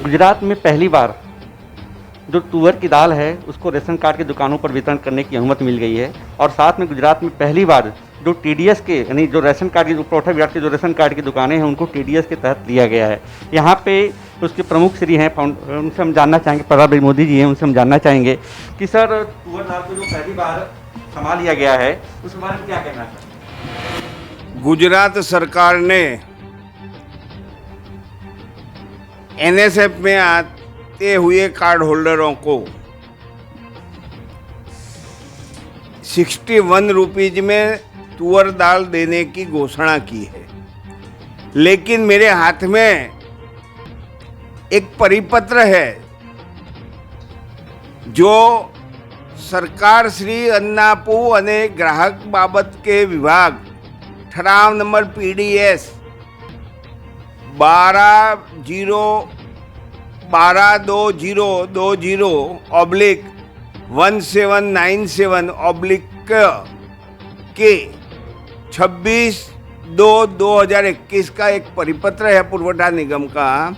गुजरात में पहली बार जो तुअर की दाल है उसको रेशन कार्ड की दुकानों पर वितरण करने की अनुमति मिल गई है और साथ में गुजरात में पहली बार जो टीडीएस के यानी जो रेशन कार्ड की जो परोठा विभाग के जो रेशन कार्ड की दुकानें हैं उनको टीडीएस के तहत लिया गया है। यहाँ पे उसके प्रमुख श्री हैं, उनसे हम जानना चाहेंगे, प्रताप भाई मोदी जी हैं, उनसे हम जानना चाहेंगे कि सर तुअर दाल को जो पहली बार संभाल लिया गया है उसके बारे में क्या कहना है? गुजरात सरकार ने एनएसएफ में आते हुए कार्ड होल्डरों को 61 रुपीज में तुअर दाल देने की घोषणा की है, लेकिन मेरे हाथ में एक परिपत्र है जो सरकार श्री अन्नापू અને ग्राहक बाबत के विभाग ठराव नंबर PDS 12/20/1797/के 26/2/2021 का एक परिपत्र है पुरवठा निगम का।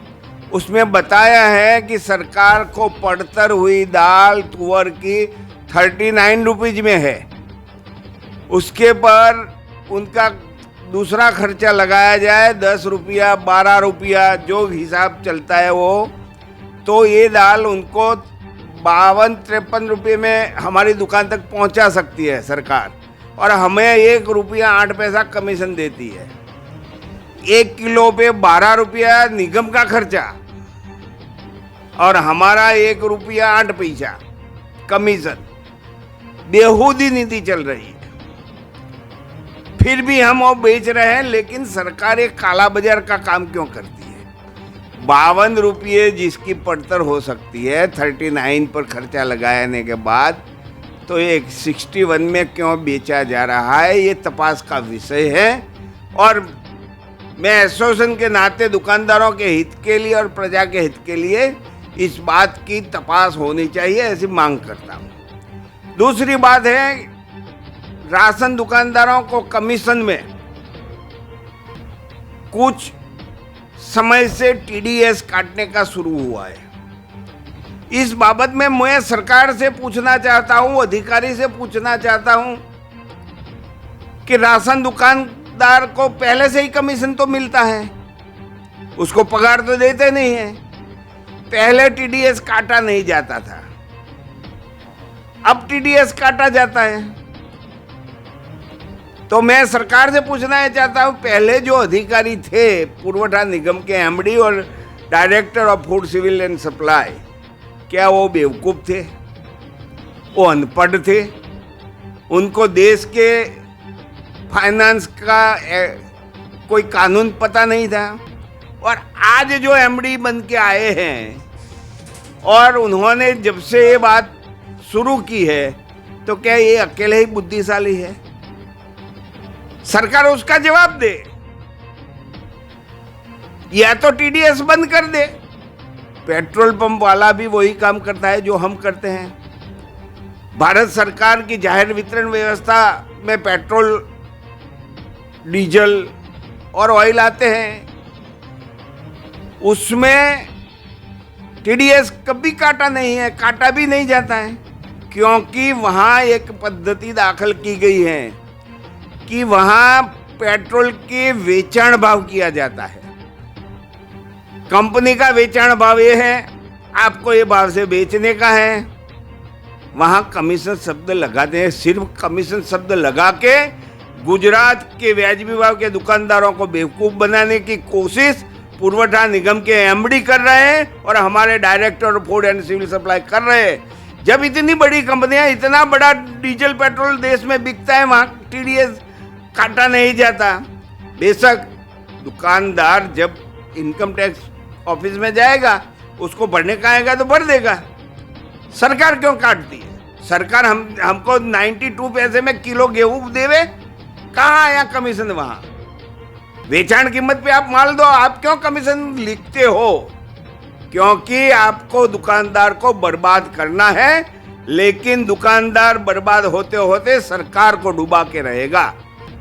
उसमें बताया है कि सरकार को पड़तर हुई दाल तुअर की 39 रुपीज में है, उसके पर उनका दूसरा खर्चा लगाया जाए 10 रुपया 12 रुपया जो हिसाब चलता है वो, तो ये दाल उनको 52-53 रुपये में हमारी दुकान तक पहुंचा सकती है सरकार, और हमें 1 रुपया 8 पैसा कमीशन देती है। 1 किलो पे 12 रुपया निगम का खर्चा और हमारा 1 रुपया 8 पैसा कमीशन। बेहूदी नीति चल रही है, फिर भी हम वो बेच रहे हैं, लेकिन सरकार एक काला बाजार का काम क्यों करती है? 52 रुपये जिसकी पड़तर हो सकती है 39 पर खर्चा लगाने के बाद, तो ये 61 में क्यों बेचा जा रहा है, ये तपास का विषय है। और मैं एसोसिएशन के नाते दुकानदारों के हित के लिए और प्रजा के हित के लिए इस बात की तपास होनी चाहिए, ऐसी मांग करता हूँ। दूसरी बात है, राशन दुकानदारों को कमीशन में कुछ समय से टीडीएस काटने का शुरू हुआ है। इस बाबत में मैं सरकार से पूछना चाहता हूं, अधिकारी से पूछना चाहता हूं कि राशन दुकानदार को पहले से ही कमीशन तो मिलता है, उसको पगार तो देते नहीं है। पहले टीडीएस काटा नहीं जाता था, अब टीडीएस काटा जाता है। तो मैं सरकार से पूछना चाहता हूँ, पहले जो अधिकारी थे पुरवठा निगम के एमडी और director of food civil and supply, क्या वो बेवकूफ़ थे? वो अनपढ़ थे? उनको देश के फाइनेंस का कोई कानून पता नहीं था? और आज जो एमडी बन के आए हैं और उन्होंने जब से ये बात शुरू की है, तो क्या ये अकेले ही बुद्धिशाली है? सरकार उसका जवाब दे, या तो टीडीएस बंद कर दे। पेट्रोल पंप वाला भी वही काम करता है जो हम करते हैं। भारत सरकार की जाहिर वितरण व्यवस्था में पेट्रोल, डीजल और ऑयल आते हैं, उसमें टीडीएस कभी काटा नहीं है, काटा भी नहीं जाता है, क्योंकि वहाँ एक पद्धति दाखिल की गई है कि वहाँ पेट्रोल के वेचाण भाव किया जाता है। कंपनी का वेचाण भाव ये है, आपको ये भाव से बेचने का है। वहाँ कमीशन शब्द लगाते हैं, सिर्फ कमीशन शब्द लगा के गुजरात के वाजिबी भाव के दुकानदारों को बेवकूफ़ बनाने की कोशिश पुरवठा निगम के एमडी कर रहे हैं और हमारे director food and civil supply कर रहे हैं। जब इतनी बड़ी कंपनियां, इतना बड़ा डीजल पेट्रोल देश में बिकता है, वहाँ टीडीएस काटा नहीं जाता। बेशक दुकानदार जब इनकम टैक्स ऑफिस में जाएगा, उसको भरने का आएगा तो भर देगा। सरकार क्यों काटती है? सरकार हमको 92 पैसे में किलो गेहूं देवे, कहाँ आया कमीशन? वहाँ वेचाण कीमत पे आप माल दो, आप क्यों कमीशन लिखते हो? क्योंकि आपको दुकानदार को बर्बाद करना है, लेकिन दुकानदार बर्बाद होते होते सरकार को डुबा के रहेगा,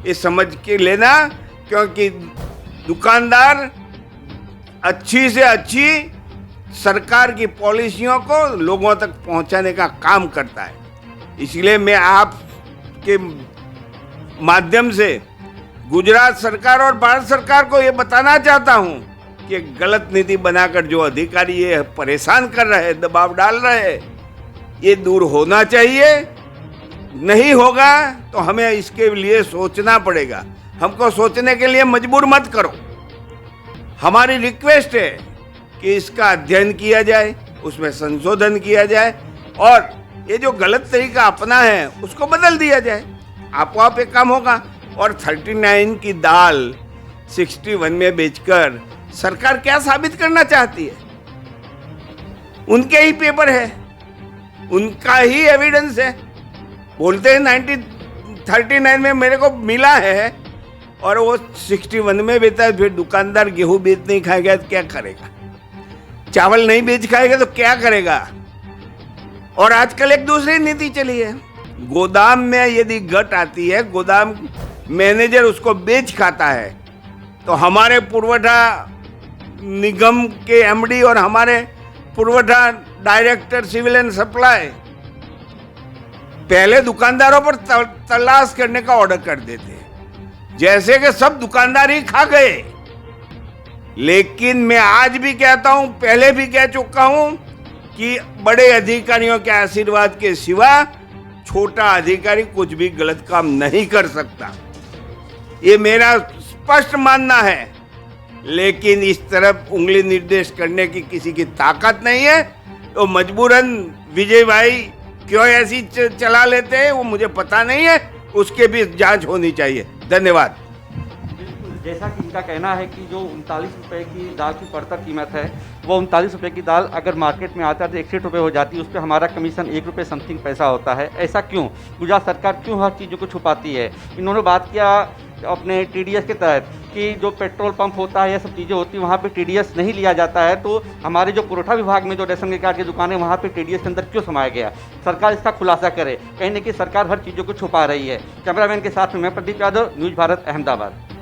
ये समझ के लेना। क्योंकि दुकानदार अच्छी से अच्छी सरकार की पॉलिसियों को लोगों तक पहुंचाने का काम करता है। इसलिए मैं आपके माध्यम से गुजरात सरकार और भारत सरकार को ये बताना चाहता हूं कि गलत नीति बनाकर जो अधिकारी ये परेशान कर रहे हैं, दबाव डाल रहे हैं, ये दूर होना चाहिए। नहीं होगा तो हमें इसके लिए सोचना पड़ेगा। हमको सोचने के लिए मजबूर मत करो। हमारी रिक्वेस्ट है कि इसका अध्ययन किया जाए, उसमें संशोधन किया जाए और ये जो गलत तरीका अपना है उसको बदल दिया जाए। आपो आप एक काम होगा। और 39 की दाल 61 में बेचकर सरकार क्या साबित करना चाहती है? उनके ही पेपर है, उनका ही एविडेंस है। बोलते हैं 39 में मेरे को मिला है और वो 61 में बेचता है। फिर दुकानदार गेहूं बेच नहीं खाएगा तो क्या करेगा? चावल नहीं बेच खाएगा तो क्या करेगा? और आजकल एक दूसरी नीति चली है, गोदाम में यदि घट आती है, गोदाम मैनेजर उसको बेच खाता है, तो हमारे पुरवठा निगम के एमडी और हमारे पुरवठा डायरेक्टर सिविल एंड सप्लाई पहले दुकानदारों पर तलाश करने का ऑर्डर कर देते हैं, जैसे कि सब दुकानदार ही खा गए। लेकिन मैं आज भी कहता हूं, पहले भी कह चुका हूं कि बड़े अधिकारियों के आशीर्वाद के सिवा छोटा अधिकारी कुछ भी गलत काम नहीं कर सकता। ये मेरा स्पष्ट मानना है। लेकिन इस तरफ उंगली निर्देश करने की किसी की ताकत नहीं है, तो मजबूरन विजय भाई क्यों ऐसी चला लेते हैं वो मुझे पता नहीं है, उसके भी जांच होनी चाहिए। धन्यवाद। जैसा कि इनका कहना है कि जो 39 रुपये की दाल की बढ़तर कीमत है, वो 39 रुपये की दाल अगर मार्केट में आता है तो 61 रुपये हो जाती है, उस पर हमारा कमीशन 1 रुपये समथिंग पैसा होता है। ऐसा क्यों? गुजरात सरकार क्यों हर चीज़ों को छुपाती है? इन्होंने बात किया अपने TDS के तहत कि जो पेट्रोल पंप होता है, ये सब चीज़ें होती हैं, वहाँ पे TDS नहीं लिया जाता है, तो हमारे जो पुरवठा विभाग में जो रेशन कार्ड की दुकानें, वहाँ पे TDS के अंदर क्यों समाया गया? सरकार इसका खुलासा करे। कहीं न कहीं सरकार हर चीज़ों को छुपा रही है। कैमरामैन के साथ में मैं प्रदीप यादव, न्यूज़ भारत, अहमदाबाद।